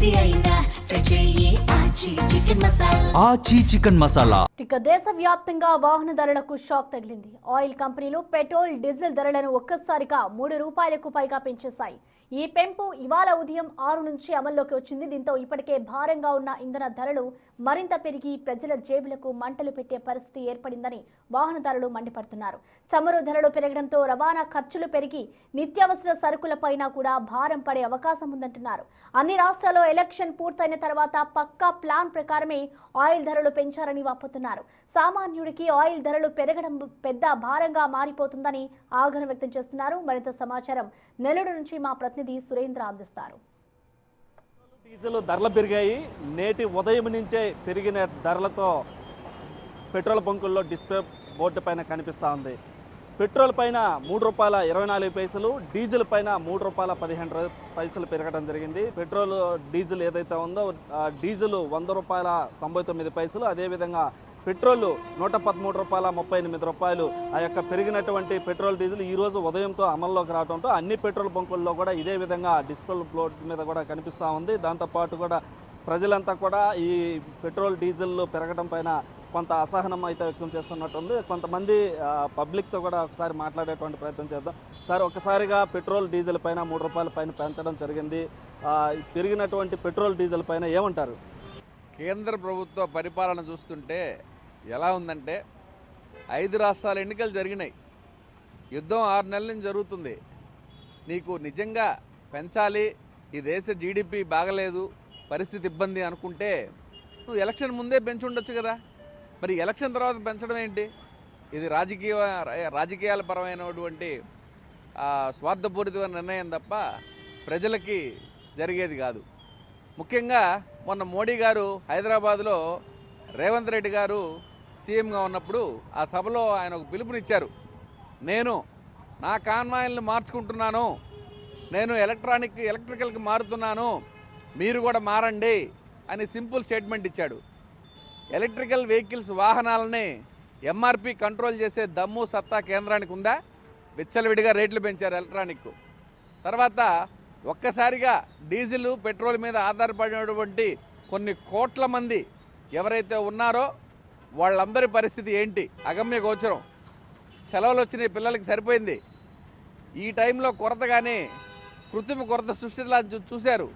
ఏది అయినా ట్రై చెయ్యి ఆచి చికెన్ మసాలా. ఆచి చికెన్ మసాలా. ఇక దేశవ్యాప్తంగా వాహన ధరలకు షాక్ తగిలింది. ఆయిల్ కంపెనీలు పెట్రోల్, డీజిల్ ధరలను ఒక్కసారిగా ₹3 పైగా పెంచేశాయి. ఈ పెంపు ఇవాళ ఉదయం 6 నుంచి అమల్లోకి వచ్చింది. దీంతో ఇప్పటికే భారంగా ఉన్న ఇంధన ధరలు మరింత పెరిగి ప్రజల జేబులకు మంటలు పెట్టే పరిస్థితి ఏర్పడిందని వాహనదారులు మండిపడుతున్నారు. చమురు ధరలు పెరగడంతో రవాణా ఖర్చులు పెరిగి నిత్యావసర సరుకులపైన కూడా భారం పడే అవకాశం ఉందంటున్నారు. అన్ని రాష్ట్రాల్లో ఎలక్షన్ పూర్తయిన తర్వాత పక్కా ప్లాన్ ప్రకారమే ఆయిల్ ధరలు పెంచారని వాపోతున్నారు. సామాన్యుడికి ఆయిల్ ధరలు పెరగడం పెద్ద భారంగా మారిపోతుందని ఆగ్రహం వ్యక్తం చేస్తున్నారు. మరింత సమాచారం నెల్లూరు నుంచి మా ప్రతినిధి సురేంద్ర అందిస్తారు. డీజిల్ ధరలు పెరిగాయి. నేటి ఉదయం నుంచే పెరిగిన ధరలతో పెట్రోల్ బంకుల్లో డిస్ప్లే బోర్డు పైన కనిపిస్తూ ఉంది. పెట్రోల్ పైన ₹3.24, డీజిల్ పైన ₹3.15 పెరగడం జరిగింది. పెట్రోల్ డీజిల్ ఏదైతే ఉందో డీజిల్ ₹100.99, అదేవిధంగా పెట్రోల్ ₹113.38. ఆ యొక్క పెరిగినటువంటి పెట్రోల్ డీజిల్ ఈరోజు ఉదయంతో అమల్లోకి రావడంతో అన్ని పెట్రోల్ బంకుల్లో కూడా ఇదే విధంగా డిస్ప్లే బోర్డు మీద కూడా కనిపిస్తూ ఉంది. దాంతోపాటు కూడా ప్రజలంతా కూడా ఈ పెట్రోల్ డీజిల్ పెరగడం పైన కొంత అసహనం అయితే వ్యక్తం చేస్తున్నట్టుంది. కొంతమంది పబ్లిక్తో కూడా ఒకసారి మాట్లాడేటువంటి ప్రయత్నం చేద్దాం. సార్, ఒకసారిగా పెట్రోల్ డీజిల్ పైన ₹3 పైన పెంచడం జరిగింది. పెరిగినటువంటి పెట్రోల్ డీజిల్ పైన ఏమంటారు? కేంద్ర ప్రభుత్వ పరిపాలన చూస్తుంటే ఎలా ఉందంటే 5 రాష్ట్రాల ఎన్నికలు జరిగినాయి. యుద్ధం 6 నెలల నుంచి జరుగుతుంది. నీకు నిజంగా పెంచాలి, ఈ దేశ జీడిపి బాగలేదు, పరిస్థితి ఇబ్బంది అనుకుంటే నువ్వు ఎలక్షన్ ముందే పెంచుండొచ్చు కదా. మరి ఎలక్షన్ తర్వాత పెంచడం ఏంటి? ఇది రాజకీయాల పరమైనటువంటి స్వార్థపూరితమైన నిర్ణయం తప్ప ప్రజలకి జరిగేది కాదు. ముఖ్యంగా మొన్న మోడీ గారు హైదరాబాద్లో రేవంత్ రెడ్డి గారు సీఎంగా ఉన్నప్పుడు ఆ సభలో ఆయన ఒక పిలుపునిచ్చారు. నేను నా కాన్వాయిల్ని మార్చుకుంటున్నాను, నేను ఎలక్ట్రికల్కి మారుతున్నాను, మీరు కూడా మారండి అని సింపుల్ స్టేట్మెంట్ ఇచ్చాడు. ఎలక్ట్రికల్ వెహికల్స్ వాహనాలని ఎంఆర్పి కంట్రోల్ చేసే దమ్ము సత్తా కేంద్రానికి ఉందా? విచ్చలవిడిగా రేట్లు పెంచారు ఎలక్ట్రానిక్. తర్వాత ఒక్కసారిగా డీజిల్, పెట్రోల్ మీద ఆధారపడినటువంటి కొన్ని కోట్ల మంది ఎవరైతే ఉన్నారో వాళ్ళందరి పరిస్థితి ఏంటి? అగమ్య గోచరం. సెలవులు వచ్చినాయి, పిల్లలకి సరిపోయింది. ఈ టైంలో కొరతగానే కృత్రిమ కొరత సృష్టిలా చూశారు.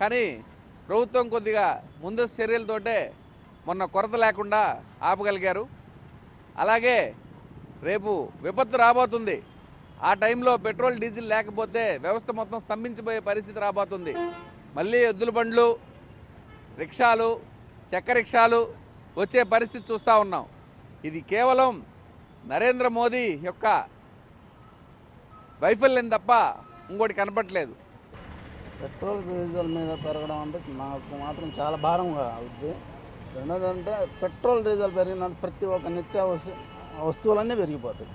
కానీ ప్రభుత్వం కొద్దిగా ముందస్తు చర్యలతోటే మొన్న కొరత లేకుండా ఆపగలిగారు. అలాగే రేపు విపత్తు రాబోతుంది. ఆ టైంలో పెట్రోల్, డీజిల్ లేకపోతే వ్యవస్థ మొత్తం స్తంభించిపోయే పరిస్థితి రాబోతుంది. మళ్ళీ ఎద్దుల బండ్లు, రిక్షాలు, చెక్క రిక్షాలు వచ్చే పరిస్థితి చూస్తూ ఉన్నాం. ఇది కేవలం నరేంద్ర మోదీ యొక్క వైఫల్యం తప్ప ఇంకోటి కనపట్లేదు. పెట్రోల్, డీజిల్ మీద పెరగడం అంటే నాకు మాత్రం చాలా భారంగా అవుద్ది. రెండోది అంటే పెట్రోల్, డీజిల్ పెరిగినట్టు ప్రతి ఒక్క వస్తువులన్నీ పెరిగిపోతాయి.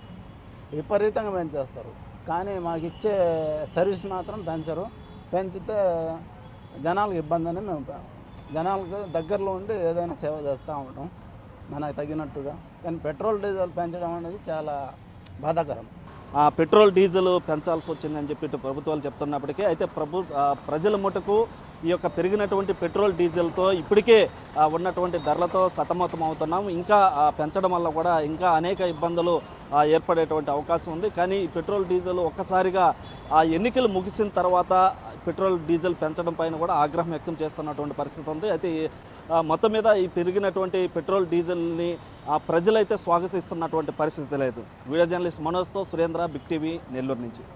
విపరీతంగా పెంచేస్తారు. కానీ మాకు ఇచ్చే సర్వీస్ మాత్రం పెంచరు. పెంచితే జనాలకు ఇబ్బంది అని మేము జనాలకు దగ్గరలో ఉండి ఏదైనా సేవ చేస్తూ ఉంటాం మనకు తగినట్టుగా. కానీ పెట్రోల్, డీజిల్ పెంచడం అనేది చాలా బాధాకరం. పెట్రోల్, డీజిల్ పెంచాల్సి వచ్చిందని చెప్పి ప్రభుత్వాలు చెప్తున్నప్పటికీ అయితే ప్రజల మటుకు ఈ యొక్క పెరిగినటువంటి పెట్రోల్, డీజిల్తో ఇప్పటికే ఉన్నటువంటి ధరలతో సతమతం అవుతున్నాం. ఇంకా పెంచడం వల్ల కూడా ఇంకా అనేక ఇబ్బందులు ఏర్పడేటువంటి అవకాశం ఉంది. కానీ ఈ పెట్రోల్, డీజిల్ ఒక్కసారిగా ఎన్నికలు ముగిసిన తర్వాత పెట్రోల్, డీజిల్ పెంచడం పైన కూడా ఆగ్రహం వ్యక్తం చేస్తున్నటువంటి పరిస్థితి ఉంది. అయితే మొత్తం మీద ఈ పెరిగినటువంటి పెట్రోల్, డీజిల్ని ప్రజలైతే స్వాగతిస్తున్నటువంటి పరిస్థితి లేదు. వీడియో జర్నలిస్ట్ మనోజ్తో సురేంద్ర, బిగ్ టీవీ, నెల్లూరు నుంచి.